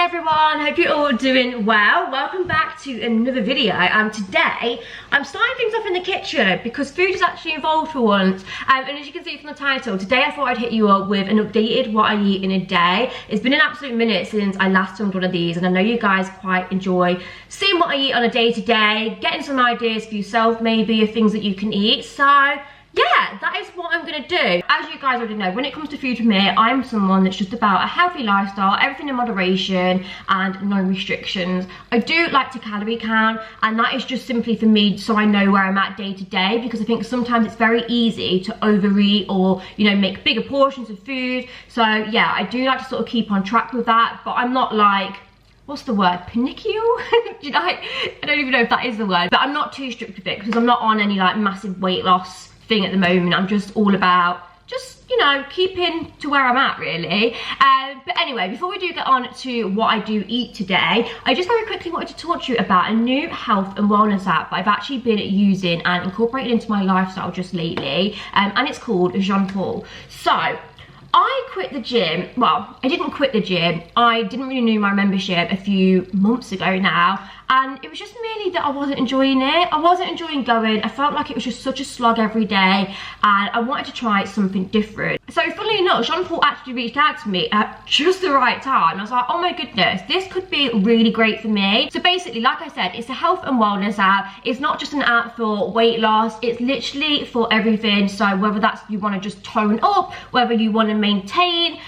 everyone, hope you're all doing well. Welcome back to another video. Today I'm starting things off in the kitchen because food is actually involved for once, and as you can see from the title, today I thought I'd hit you up with an updated what I eat in a day. It's been an absolute minute since I last filmed one of these, and I know you guys quite enjoy seeing what I eat on a day-to-day, getting some ideas for yourself maybe of things that you can eat. So yeah, that is what I'm gonna do. As you guys already know, when it comes to food for me, I'm someone that's just about a healthy lifestyle, everything in moderation and no restrictions. I do like to calorie count, and that is just simply for me so I know where I'm at day to day, because I think sometimes it's very easy to overeat or, you know, make bigger portions of food. So yeah, I do like to sort of keep on track with that, but I'm not like, what's the word, panicky? You know, I don't even know if that is the word, but I'm not too strict with it because I'm not on any like massive weight loss thing at the moment. I'm just all about just, you know, keeping to where I'm at really. But anyway, before we do get on to what I do eat today, I just very quickly wanted to talk to you about a new health and wellness app that I've actually been using and incorporated into my lifestyle just lately, and it's called Jonaple. So I quit the gym. Well, I didn't quit the gym. I didn't renew my membership a few months ago now, and it was just merely that I wasn't enjoying it. I wasn't enjoying going. I felt like it was just such a slog every day, and I wanted to try something different. So funnily enough, Jonaple actually reached out to me at just the right time. I was like, oh my goodness, this could be really great for me. So basically, like I said, it's a health and wellness app. It's not just an app for weight loss. It's literally for everything. So whether that's you want to just tone up, whether you want to maintain,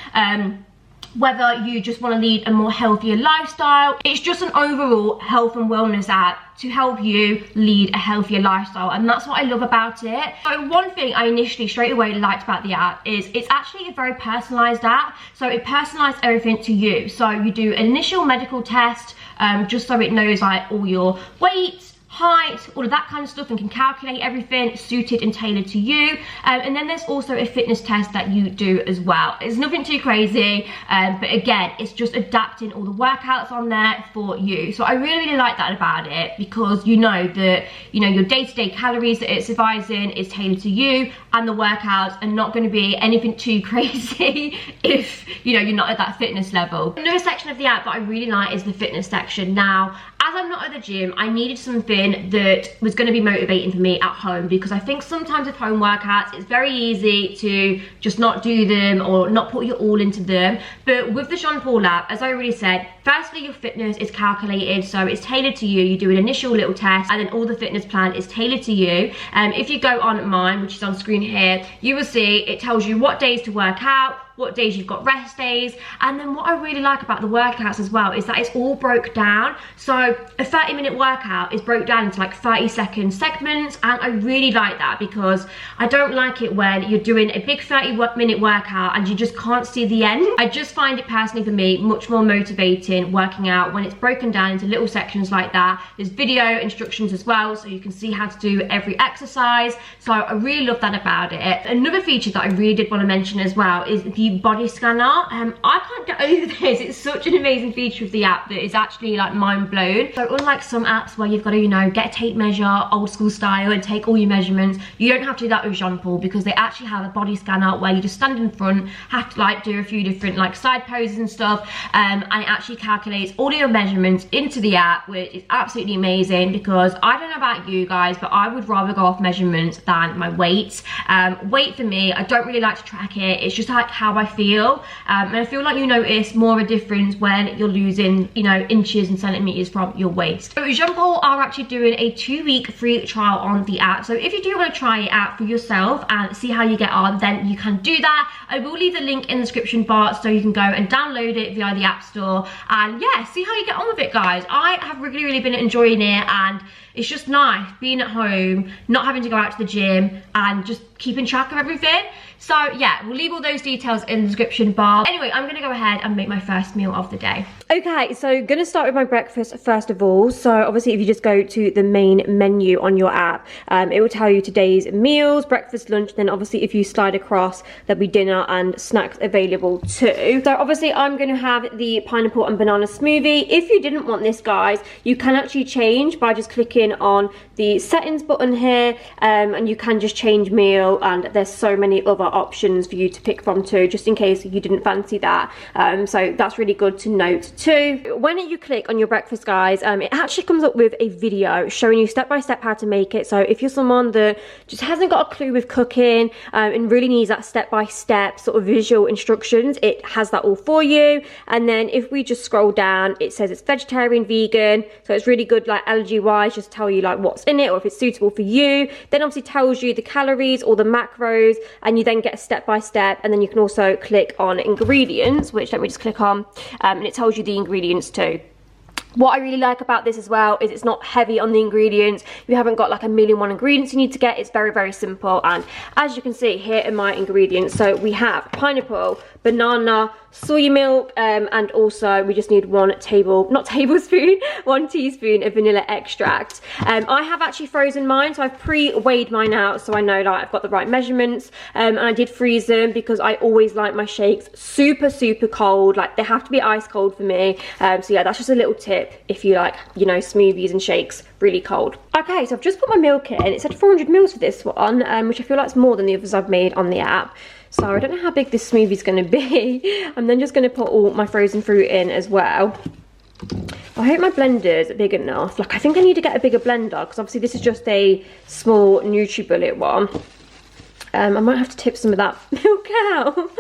whether you just want to lead a more healthier lifestyle, it's just an overall health and wellness app to help you lead a healthier lifestyle, and that's what I love about it. So one thing I initially straight away liked about the app is it's actually a very personalized app. So it personalized everything to you. So you do an initial medical test, just so it knows like all your weight, height, all of that kind of stuff, and can calculate everything suited and tailored to you. And then there's also a fitness test that you do as well. It's nothing too crazy, but again, it's just adapting all the workouts on there for you. So I really like that about it, because you know that, you know, your day-to-day calories that it's advising is tailored to you, and the workouts are not going to be anything too crazy if, you know, you're not at that fitness level. Another section of the app that I really like is the fitness section. Now, as I'm not at the gym, I needed something that was going to be motivating for me at home, because I think sometimes with home workouts, it's very easy to just not do them or not put your all into them. But with the Jonaple app, as I already said, firstly, your fitness is calculated, so it's tailored to you. You do an initial little test, and then all the fitness plan is tailored to you. If you go on mine, which is on screen here, you will see it tells you what days to work out, what days you've got rest days, and then what I really like about the workouts as well is that it's all broke down. So a 30-minute workout is broke down into like 30-second segments, and I really like that, because I don't like it when you're doing a big 30-minute workout and you just can't see the end. I just find it personally for me much more motivating working out when it's broken down into little sections like that. There's video instructions as well, so you can see how to do every exercise. So I really love that about it. Another feature that I really did want to mention as well is the body scanner. I can't get over this. It's such an amazing feature of the app that is actually like mind blown. So unlike some apps where you've got to, you know, get a tape measure old school style and take all your measurements, you don't have to do that with Jonaple, because they actually have a body scanner where you just stand in front, have to like do a few different like side poses and stuff, and it actually calculates all of your measurements into the app, which is absolutely amazing, because I don't know about you guys, but I would rather go off measurements than my weight. Weight for me, I don't really like to track it. It's just like how I feel, and I feel like you notice more of a difference when you're losing, you know, inches and centimeters from your waist. So Jonaple are actually doing a 2-week free trial on the app, so if you do want to try it out for yourself and see how you get on, then you can do that. I will leave the link in the description box so you can go and download it via the app store, and yeah, see how you get on with it, guys. I have really been enjoying it, and it's just nice being at home, not having to go out to the gym, and just keeping track of everything. So yeah, we'll leave all those details in the description bar. Anyway, I'm gonna go ahead and make my first meal of the day. Okay, so gonna start with my breakfast first of all. So obviously if you just go to the main menu on your app, it will tell you today's meals, breakfast, lunch, then obviously if you slide across, there'll be dinner and snacks available too. So obviously I'm gonna have the pineapple and banana smoothie. If you didn't want this, guys, you can actually change by just clicking on the settings button here, and you can just change meal, and there's so many other options for you to pick from too, just in case you didn't fancy that. So that's really good to note too. When you click on your breakfast, guys, it actually comes up with a video showing you step by step how to make it. So if you're someone that just hasn't got a clue with cooking, and really needs that step by step sort of visual instructions, it has that all for you. And then if we just scroll down, it says it's vegetarian, vegan, so it's really good, like allergy wise, just tell you like what's in it or if it's suitable for you. Then obviously tells you the calories or the macros, and you then get a step by step. And then you can also click on ingredients, which let me just click on, and it tells you the ingredients too. What I really like about this as well is it's not heavy on the ingredients. You haven't got like a million one ingredients you need to get. It's very, very simple. And as you can see, here are my ingredients. So we have pineapple, banana, soy milk, and also we just need one teaspoon of vanilla extract. I have actually frozen mine, so I've pre-weighed mine out so I know that I've got the right measurements, and I did freeze them because I always like my shakes super, super cold. Like they have to be ice cold for me. So yeah, that's just a little tip if you like, you know, smoothies and shakes really cold. Okay, so I've just put my milk in. It said 400 mils for this one, which I feel like is more than the others I've made on the app. So I don't know how big this smoothie is going to be. I'm then just going to put all my frozen fruit in as well. I hope my blender's big enough. Like I think I need to get a bigger blender because obviously this is just a small NutriBullet one. I might have to tip some of that milk out.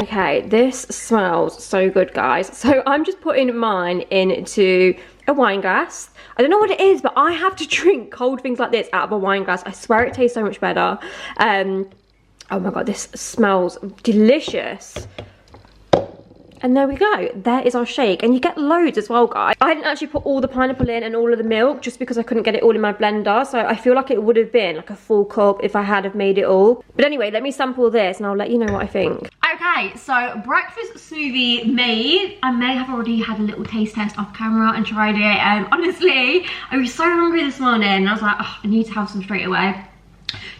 Okay, this smells so good, guys. So I'm just putting mine into a wine glass. I don't know what it is, but I have to drink cold things like this out of a wine glass. I swear it tastes so much better. Oh my god, this smells delicious. And there we go, there is our shake. And you get loads as well, guys. I didn't actually put all the pineapple in and all of the milk just because I couldn't get it all in my blender. So I feel like it would have been like a full cup if I had have made it all. But anyway, let me sample this and I'll let you know what I think. Okay, so breakfast smoothie made. I may have already had a little taste test off camera and tried it. Honestly, I was so hungry this morning and I was like, oh, I need to have some straight away.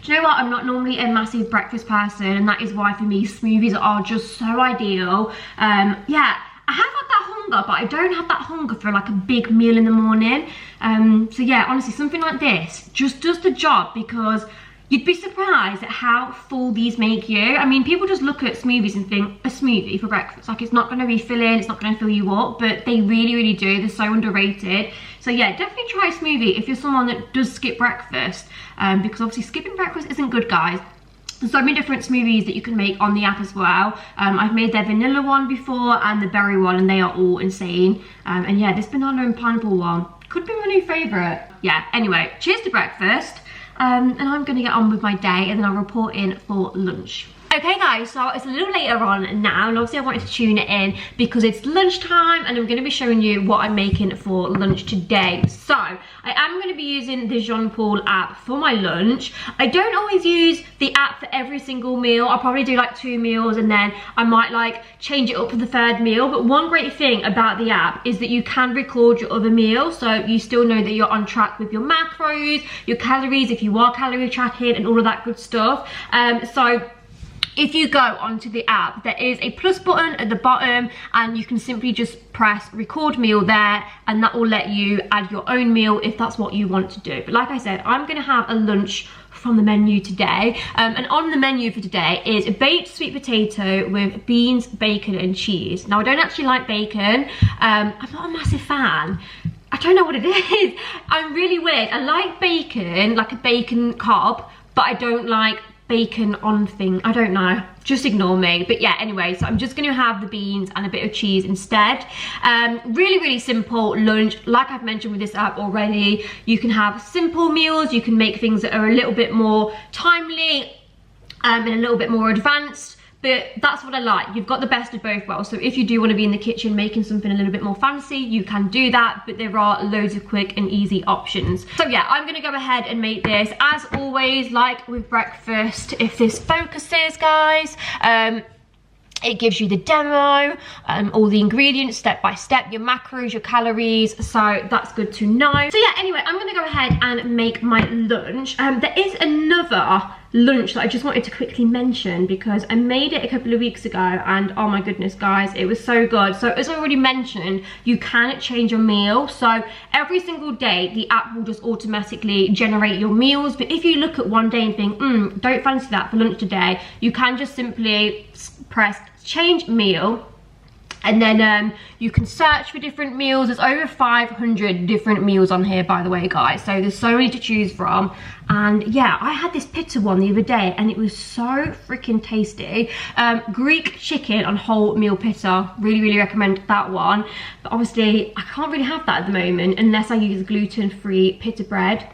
Do you know what? I'm not normally a massive breakfast person, and that is why for me smoothies are just so ideal. Yeah, I have had that hunger, but I don't have that hunger for like a big meal in the morning. So yeah, honestly, something like this just does the job because you'd be surprised at how full these make you. I mean, people just look at smoothies and think, a smoothie for breakfast, like it's not going to be filling, it's not going to fill you up, but they really, really do. They're so underrated. So yeah, definitely try a smoothie if you're someone that does skip breakfast, because obviously skipping breakfast isn't good, guys. There's so many different smoothies that you can make on the app as well. I've made their vanilla one before and the berry one, and they are all insane. And yeah, this banana and pineapple one could be my new favourite. Yeah, anyway, cheers to breakfast. And I'm going to get on with my day and then I'll report in for lunch. Okay guys, so it's a little later on now, and obviously I wanted to tune it in because it's lunchtime and I'm going to be showing you what I'm making for lunch today. So I am going to be using the Jonaple app for my lunch. I don't always use the app for every single meal. I'll probably do like 2 meals and then I might like change it up for the 3rd meal. But one great thing about the app is that you can record your other meals, so you still know that you're on track with your macros, your calories, if you are calorie tracking and all of that good stuff. So if you go onto the app, there is a plus button at the bottom and you can simply just press record meal there, and that will let you add your own meal if that's what you want to do. But like I said, I'm going to have a lunch from the menu today, and on the menu for today is a baked sweet potato with beans, bacon and cheese. Now I don't actually like bacon. I'm not a massive fan. I don't know what it is. I'm really weird. I like bacon, like a bacon cob, but I don't like bacon on thing. I don't know, just ignore me. But yeah, anyway, so I'm just going to have the beans and a bit of cheese instead. Really, really simple lunch. Like I've mentioned with this app already, you can have simple meals, you can make things that are a little bit more timely and a little bit more advanced. But that's what I like. You've got the best of both worlds. So if you do want to be in the kitchen making something a little bit more fancy, you can do that. But there are loads of quick and easy options. So yeah, I'm going to go ahead and make this. As always, like with breakfast, if this focuses, guys, It gives you the demo, all the ingredients step by step, your macros, your calories, so that's good to know. So yeah, anyway, I'm gonna go ahead and make my lunch. There is another lunch that I just wanted to quickly mention because I made it a couple of weeks ago and oh my goodness guys, it was so good. So as I already mentioned, you can change your meal. So every single day the app will just automatically generate your meals, but if you look at one day and think, don't fancy that for lunch today, you can just simply press change meal, and then you can search for different meals. There's over 500 different meals on here, by the way, guys, so there's so many to choose from. And yeah, I had this pita one the other day and it was so freaking tasty. Greek chicken on whole meal pita, really recommend that one, but obviously I can't really have that at the moment unless I use gluten-free pita bread.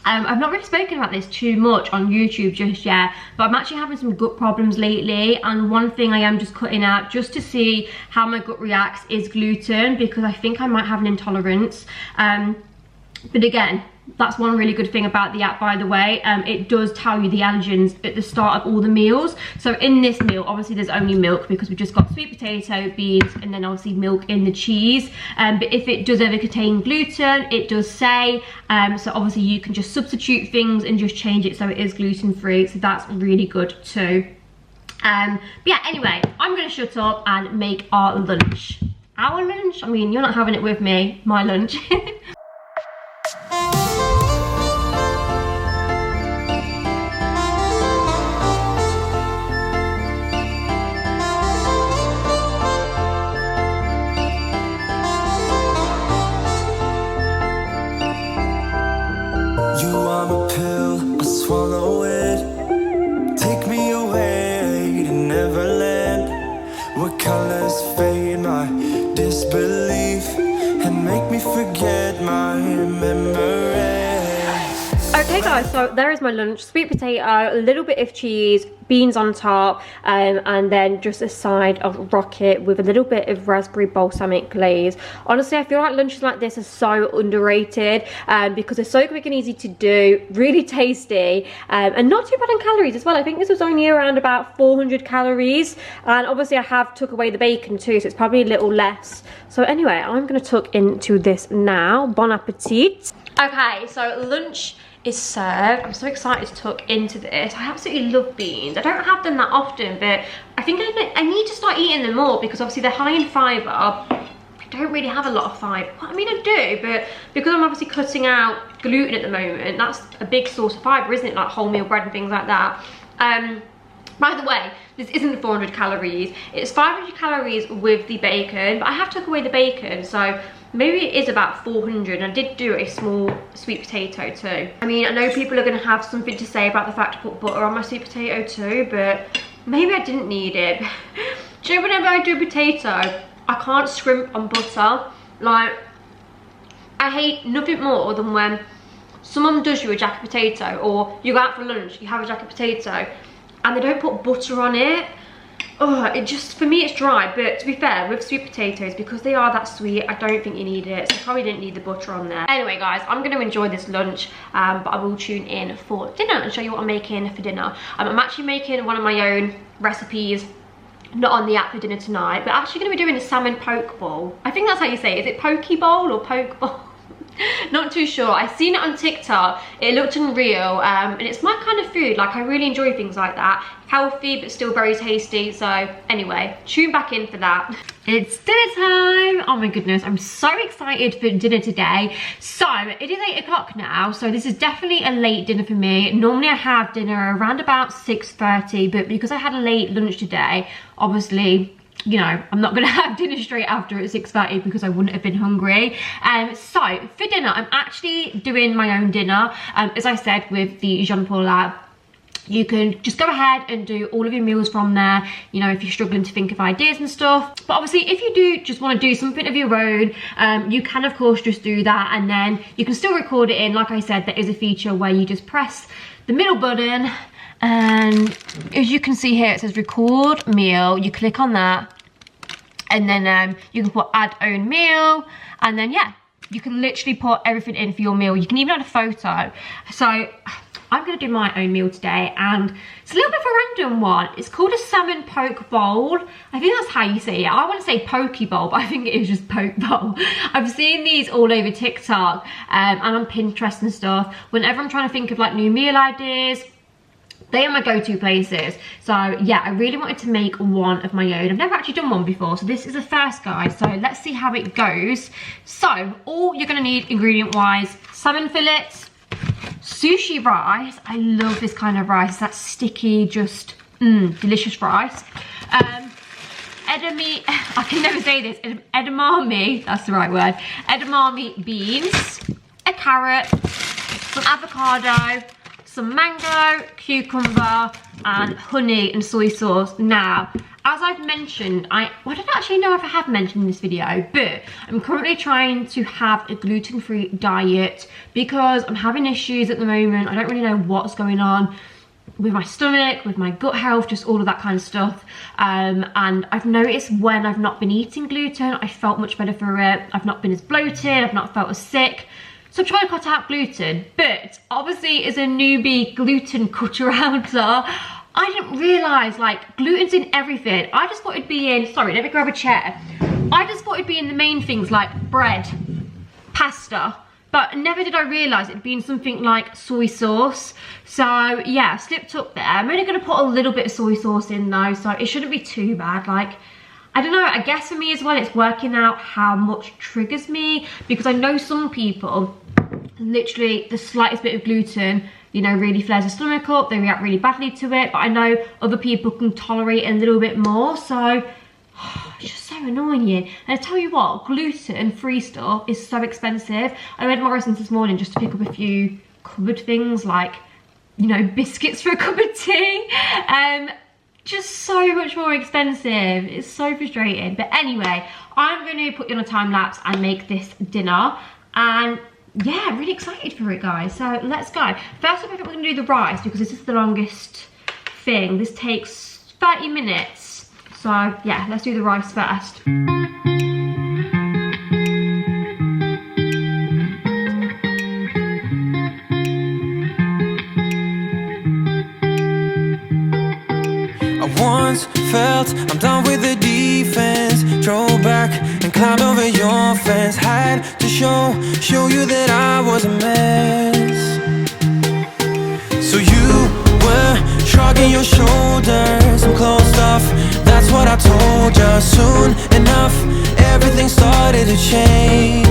I've not really spoken about this too much on YouTube just yet, but I'm actually having some gut problems lately, and one thing I am just cutting out just to see how my gut reacts is gluten, because I think I might have an intolerance. But again, that's one really good thing about the app, by the way. It does tell you the allergens at the start of all the meals. So in this meal, obviously there's only milk because we've just got sweet potato, beans, and then obviously milk in the cheese. But if it does ever contain gluten, it does say, so obviously you can just substitute things and just change it so it is gluten free. So that's really good too. But yeah, anyway, I'm gonna shut up and make our lunch. Our lunch? I mean, you're not having it with me, my lunch. Swallow it, take me away to Neverland, where colors fade my disbelief and make me forget my memories. Okay guys, so there is my lunch. Sweet potato, a little bit of cheese, beans on top, and then just a side of rocket with a little bit of raspberry balsamic glaze. Honestly, I feel like lunches like this are so underrated because they're so quick and easy to do, really tasty, and not too bad on calories as well. I think this was only around about 400 calories, and obviously I have took away the bacon too, so it's probably a little less. So anyway, I'm gonna tuck into this now. Bon appetit. Okay, so lunch is served. I'm so excited to tuck into this. I absolutely love beans. I don't have them that often, but I think I need to start eating them more because obviously they're high in fibre. I don't really have a lot of fibre. Well, I mean, I do, but because I'm obviously cutting out gluten at the moment, that's a big source of fibre, isn't it? Like wholemeal bread and things like that. By the way, this isn't 400 calories. It's 500 calories with the bacon, but I have took away the bacon, so maybe it is about 400. I did do a small sweet potato too. I mean, I know people are gonna have something to say about the fact to put butter on my sweet potato too, but maybe I didn't need it. Do you know, whenever I do potato, I can't scrimp on butter. Like, I hate nothing more than when someone does you a jacket potato, or you go out for lunch, you have a jacket potato, and they don't put butter on it. Oh, it just, for me it's dry, but to be fair, with sweet potatoes, because they are that sweet, I don't think you need it, so I probably didn't need the butter on there. Anyway guys, I'm going to enjoy this lunch, but I will tune in for dinner and show you what I'm making for dinner. I'm actually making one of my own recipes, not on the app for dinner tonight, but actually going to be doing a salmon poke bowl. I think that's how you say it. Is it poke bowl or poke bowl? Not too sure. I seen it on TikTok, it looked unreal, and it's my kind of food. Like, I really enjoy things like that, healthy but still very tasty. So anyway, tune back in for that. It's dinner time. Oh my goodness, I'm so excited for dinner today. So it is 8 o'clock now, so this is definitely a late dinner for me. Normally I have dinner around about 6:30, but because I had a late lunch today, obviously, you know, I'm not gonna have dinner straight after at 6:30 because I wouldn't have been hungry. So for dinner, I'm actually doing my own dinner. As I said, with the Jonaple app, you can just go ahead and do all of your meals from there, you know, if you're struggling to think of ideas and stuff. But obviously, if you do just want to do something of your own, you can of course just do that, and then you can still record it in. Like I said, there is a feature where you just press the middle button, and as you can see here, it says record meal. You click on that, and then you can put add own meal, and then yeah, you can literally put everything in for your meal. You can even add a photo. So I'm gonna do my own meal today, and it's a little bit of a random one. It's called a salmon poke bowl. I think that's how you say it. I want to say poke bowl, but I think it is just poke bowl. I've seen these all over TikTok and on Pinterest and stuff. Whenever I'm trying to think of like new meal ideas, they are my go-to places. So yeah, I really wanted to make one of my own. I've never actually done one before, so this is the first, guys. So let's see how it goes. So all you're gonna need ingredient-wise: salmon fillets, sushi rice. I love this kind of rice. That sticky, just delicious rice. Edamame, I can never say this. Edamame, that's the right word. Edamame beans, a carrot, some avocado, some mango, cucumber, and honey and soy sauce. Now, as I've mentioned, I don't actually know if I have mentioned in this video, but I'm currently trying to have a gluten-free diet because I'm having issues at the moment. I don't really know what's going on with my stomach, with my gut health, just all of that kind of stuff. And I've noticed when I've not been eating gluten, I felt much better for it. I've not been as bloated, I've not felt as sick. So I'm trying to cut out gluten, but obviously as a newbie gluten cutter outer, I didn't realise like gluten's in everything. I just thought it'd be in, sorry, let me grab a chair. I just thought it'd be in the main things like bread, pasta, but never did I realise it'd be in something like soy sauce. So yeah, I slipped up there. I'm only gonna put a little bit of soy sauce in though, so it shouldn't be too bad. Like, I don't know, I guess for me as well, it's working out how much triggers me, because I know some people, literally the slightest bit of gluten, you know, really flares their stomach up, they react really badly to it, but I know other people can tolerate it a little bit more, so it's just so annoying. And I tell you what, gluten-free stuff is so expensive. I went to Morrison's this morning just to pick up a few cupboard things, like, you know, biscuits for a cup of tea. Just so much more expensive. It's so frustrating. But anyway, I'm going to put you on a time lapse and make this dinner. And yeah, I'm really excited for it, guys. So let's go. First up, I think we're going to do the rice because this is the longest thing. This takes 30 minutes. So yeah, let's do the rice first. Once felt I'm done with the defense, drove back and climbed over your fence. Had to show you that I was a mess. So you were shrugging your shoulders, I'm closed off, that's what I told you. Soon enough, everything started to change.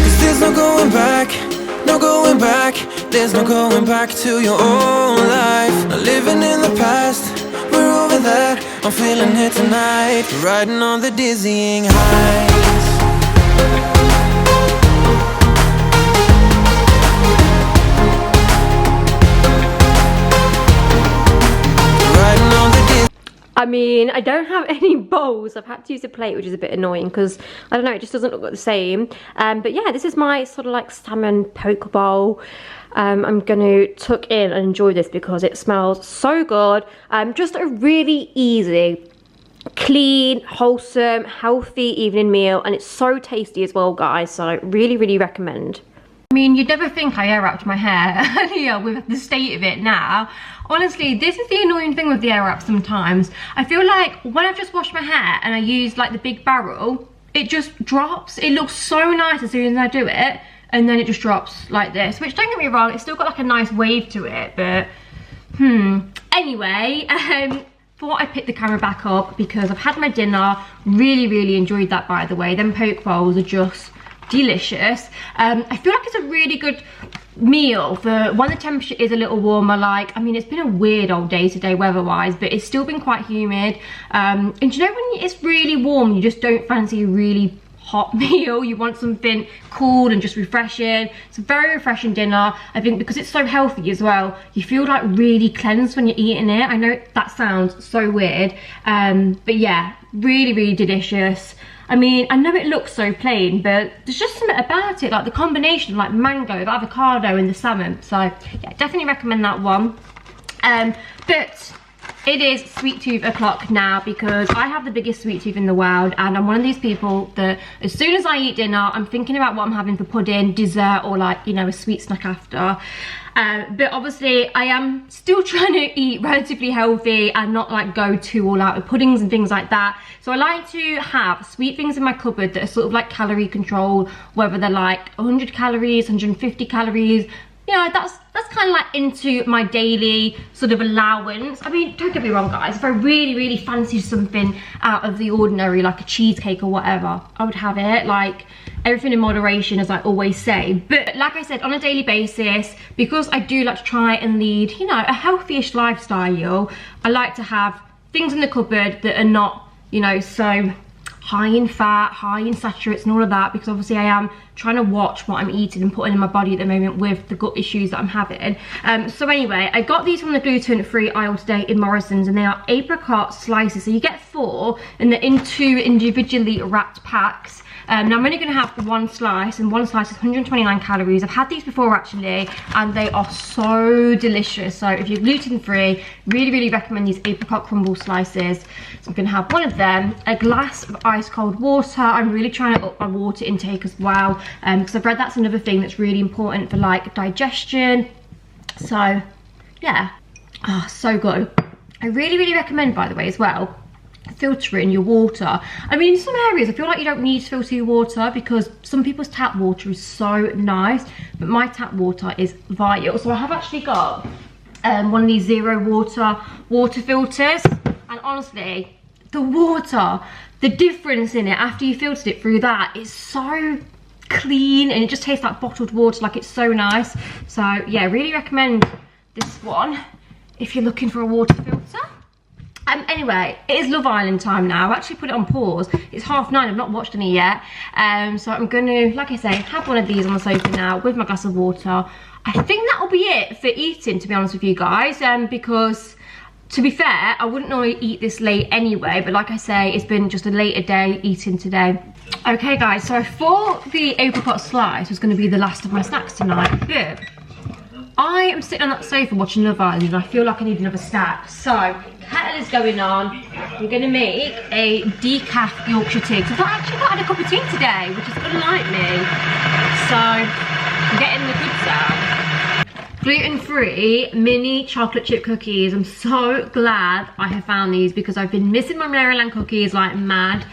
Cause there's no going back, no going back. There's no going back to your old life. Not living in the past, we're over that. I'm feeling it tonight, riding on the dizzying highs. Riding on the I mean, I don't have any bowls. I've had to use a plate, which is a bit annoying because, I don't know, it just doesn't look the same. But yeah, this is my sort of like salmon poke bowl. I'm going to tuck in and enjoy this because it smells so good. Just a really easy, clean, wholesome, healthy evening meal. And it's so tasty as well, guys. So I really, really recommend. I mean, you'd never think I air wrapped my hair earlier with the state of it now. Honestly, this is the annoying thing with the air wrap sometimes. I feel like when I've just washed my hair and I use like the big barrel, it just drops. It looks so nice as soon as I do it, and then it just drops like this, which, don't get me wrong, it's still got like a nice wave to it, but anyway, thought I'd pick the camera back up because I've had my dinner. Really enjoyed that, by the way. Them poke bowls are just delicious. I feel like it's a really good meal for when the temperature is a little warmer. Like, I mean, it's been a weird old day today weather wise, but it's still been quite humid, and you know, when it's really warm, you just don't fancy a really hot meal. You want something cool and just refreshing. It's a very refreshing dinner. I think because it's so healthy as well, you feel like really cleansed when you're eating it. I know that sounds so weird, but yeah, really delicious. I mean, I know it looks so plain, but there's just something about it, like the combination of like mango, the avocado and the salmon. So yeah, definitely recommend that one. But It is sweet tooth o'clock now because I have the biggest sweet tooth in the world, and I'm one of these people that as soon as I eat dinner, I'm thinking about what I'm having for pudding, dessert, or like, you know, a sweet snack after. But obviously I am still trying to eat relatively healthy and not like go too all out with puddings and things like that. So I like to have sweet things in my cupboard that are sort of like calorie control, whether they're like 100 calories, 150 calories. You know, that's kind of like into my daily sort of allowance. I mean, don't get me wrong, guys. If I really fancy something out of the ordinary, like a cheesecake or whatever, I would have it. Like, everything in moderation, as I always say. But like I said, on a daily basis, because I do like to try and lead, you know, a healthy-ish lifestyle, I like to have things in the cupboard that are not, you know, so high in fat, high in saturates and all of that, because obviously I am trying to watch what I'm eating and putting in my body at the moment with the gut issues that I'm having. So anyway, I got these from the gluten-free aisle today in Morrison's, and they are apricot slices. So you get 4 and they're in 2 individually wrapped packs. Now I'm only going to have 1 slice, and 1 slice is 129 calories. I've had these before actually, and they are so delicious. So if you're gluten-free, really recommend these apricot crumble slices. So I'm going to have 1 of them, a glass of ice cold water. I'm really trying to up my water intake as well, because I've read that's another thing that's really important for like digestion. So yeah, oh, so good. I really recommend, by the way, as well, filtering your water. I mean, in some areas I feel like you don't need to filter your water because some people's tap water is so nice, but my tap water is vile. So I have actually got one of these zero water filters, and honestly, the water, the difference in it after you filtered it through that is so clean, and it just tastes like bottled water. Like, it's so nice. So yeah, really recommend this one if you're looking for a water filter. Anyway, it is Love Island time now. I've actually put it on pause. It's 9:30, I've not watched any yet. So I'm gonna, like I say, have one of these on the sofa now with my glass of water. I think that'll be it for eating, to be honest with you guys, because to be fair, I wouldn't normally eat this late anyway, but like I say, it's been just a later day eating today. Okay guys, so I thought the apricot slice was gonna be the last of my snacks tonight, but I am sitting on that sofa watching Love Island and I feel like I need another snack. So, kettle is going on. We're going to make a decaf Yorkshire tea. So I've actually got had a cup of tea today, which is unlike me. So, I'm getting the good stuff. Gluten-free mini chocolate chip cookies. I'm so glad I have found these because I've been missing my Maryland cookies like mad.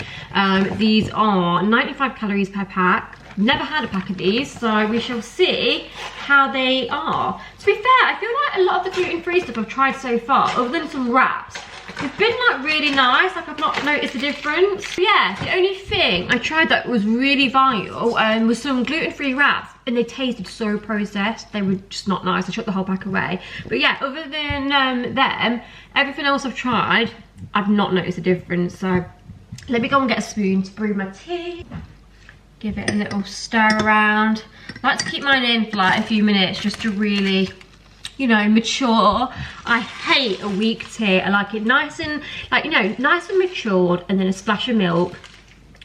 These are 95 calories per pack. Never had a pack of these, so we shall see how they are. To be fair, I feel like a lot of the gluten-free stuff I've tried so far, other than some wraps, they've been like really nice. Like, I've not noticed a difference. But yeah, the only thing I tried that was really vile was some gluten-free wraps, and they tasted so processed. They were just not nice. I chucked the whole pack away. But yeah, other than them, everything else I've tried, I've not noticed a difference. So let me go and get a spoon to brew my tea. Give it a little stir around. I like to keep mine in for like a few minutes just to really, you know, mature. I hate a weak tea. I like it nice and, like, you know, nice and matured, and then a splash of milk.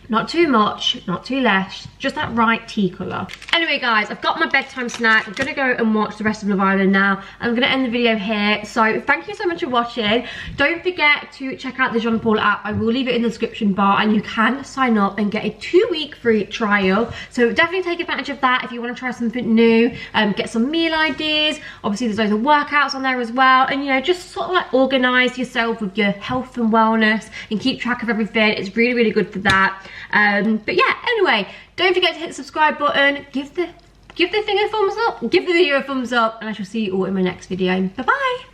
Not too much, not too less, just that right tea colour. Anyway guys, I've got my bedtime snack. I'm gonna go and watch the rest of Love Island now. I'm gonna end the video here. So thank you so much for watching. Don't forget to check out the Jonaple app. I will leave it in the description bar, and you can sign up and get a 2-week free trial. So definitely take advantage of that if you wanna try something new, get some meal ideas. Obviously there's loads of workouts on there as well. And you know, just sort of like organise yourself with your health and wellness and keep track of everything. It's really good for that. But yeah, anyway, don't forget to hit the subscribe button, give the thing a thumbs up, give the video a thumbs up, and I shall see you all in my next video. Bye bye.